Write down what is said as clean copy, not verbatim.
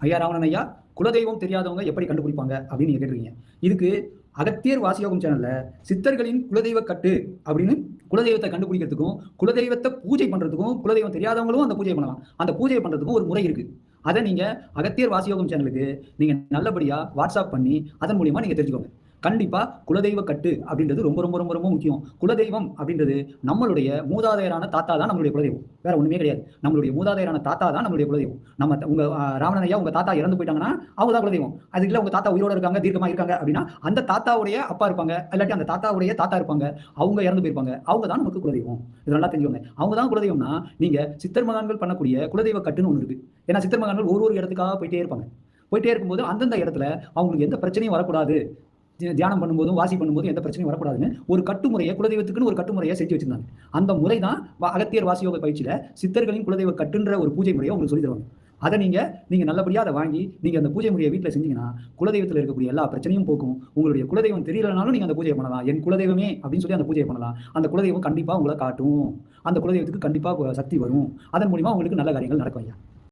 ஐயா ராவணன் ஐயா, குலதெய்வம் தெரியாதவங்க எப்படி கண்டுபிடிப்பாங்க அப்படின்னு நீங்க கேட்டிருக்கீங்க. இதுக்கு அகத்தியர் வாசியோகம் சேனல்ல சித்தர்களின் குலதெய்வ கட்டு அப்படின்னு குலதெய்வத்தை கண்டுபிடிக்கிறதுக்கும் குலதெய்வத்தை பூஜை பண்றதுக்கும் குலதெய்வம் தெரியாதவங்களும் அந்த பூஜை பண்ணலாம். அந்த பூஜை பண்றதுக்கும் ஒரு முறை இருக்கு. அதை நீங்க அகத்தியர் வாசியோகம் சேனலுக்கு நீங்க நல்லபடியா வாட்ஸ்அப் பண்ணி அதன் மூலியமா நீங்க தெரிஞ்சுக்கோங்க. கண்டிப்பா குலதெய்வ கட்டு அப்படின்றது ரொம்ப ரொம்ப ரொம்ப ரொம்ப முக்கியம். குலதெய்வம் அப்படின்றது நம்மளுடைய மூதாதையரான தாத்தா தான் நம்மளுடைய குலதெய்வம். வேற ஒண்ணுமே கிடையாது. நம்மளுடைய மூதாதையரான தாத்தா தான் நம்மளுடைய குலதெய்வம். நம்ம உங்க ராவணன் ஐயா உங்க தாத்தா இறந்து போயிட்டாங்கன்னா அவங்க தான் குலதெய்வம். அதுக்கு இல்ல உங்க தாத்தா உயிரோட இருக்காங்க தீர்க்கமா இருக்காங்க அப்படின்னா அந்த தாத்தாவுடைய அப்பா இருப்பாங்க, இல்லாட்டி அந்த தாத்தாவுடைய தாத்தா இருப்பாங்க, அவங்க இறந்து போயிருப்பாங்க, அவங்க தான் நமக்கு குலதெய்வம். இதெல்லாம் தெரிஞ்சுக்கோங்க. அவங்க தான் குலதெய்வம்னா நீங்க சித்தர் மகான்கள் பண்ணக்கூடிய குலதெய்வ கட்டுன்னு ஒன்று இருக்கு. ஏன்னா சித்தர் மகான்கள் ஒரு இடத்துக்காக போயிட்டே இருப்பாங்க. போயிட்டே இருக்கும்போது அந்தந்த இடத்துல அவங்களுக்கு எந்த பிரச்சனையும் வரக்கூடாது, தியானம் பண்ணும்போதும் வாசி பண்ணும்போதும் எந்த பிரச்சனையும் வரக்கூடாதுன்னு ஒரு கட்டுமுறையை குலதெய்வத்துக்குன்னு ஒரு கட்டுமுறையை செஞ்சு வச்சிருந்தாங்க. அந்த முறை தான் அகத்தியர் வாசியோக பயிற்சியில சித்தர்களின் குலதெய்வ கட்டுன்ற ஒரு பூஜை முறையை உங்களுக்கு சொல்லி தருவாங்க. அதை நீங்க நல்லபடியா அதை வாங்கி நீங்க அந்த பூஜை முறையை வீட்டில் செஞ்சீங்கன்னா குலதெய்வத்தில் இருக்கக்கூடிய எல்லா பிரச்சனையும் போக்கும். உங்களுடைய குலதெய்வம் தெரியலனாலும் நீங்க அந்த பூஜையை பண்ணலாம். என் குலதெய்வமே அப்படின்னு சொல்லி அந்த பூஜையை பண்ணலாம். அந்த குலதெய்வம் கண்டிப்பா உங்களை காட்டும். அந்த குலதெய்வத்துக்கு கண்டிப்பா சக்தி வரும். அதன் மூலியமா உங்களுக்கு நல்ல காரியங்கள் நடக்கும் ஐயா.